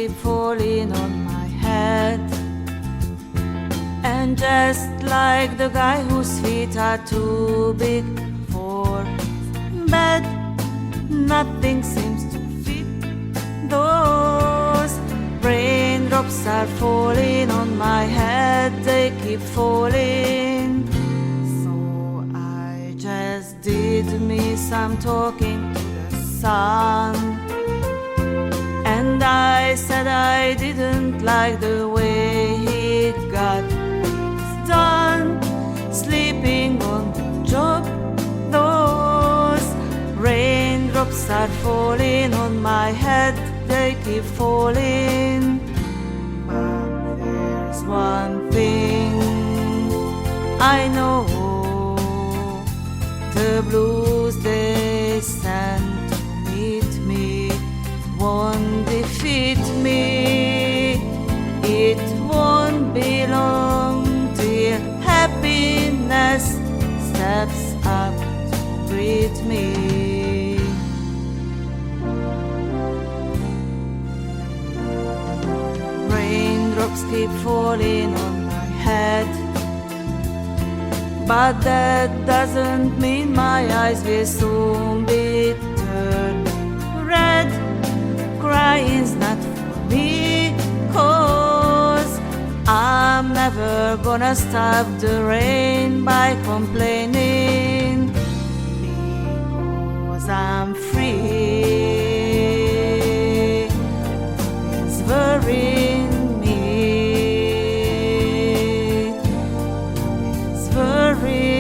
keep falling on my head. And just like the guy whose feet are too big for bed, nothing seems to fit. Those raindrops are falling on my head, they keep falling. So I just did me some talking to the sun, and I said I didn't like the way he got things done, sleeping on the job. Those raindrops are falling on my head, they keep falling. But there's one thing I know, the blues they send to meet me won't defeat me. It won't be long till happiness steps up to greet me. Raindrops keep falling on my head, but that doesn't mean my eyes will soon be turning red. Crying's not for me, 'cause I'm never gonna stop the rain by complaining, because I'm free. It's worrying me, it's worrying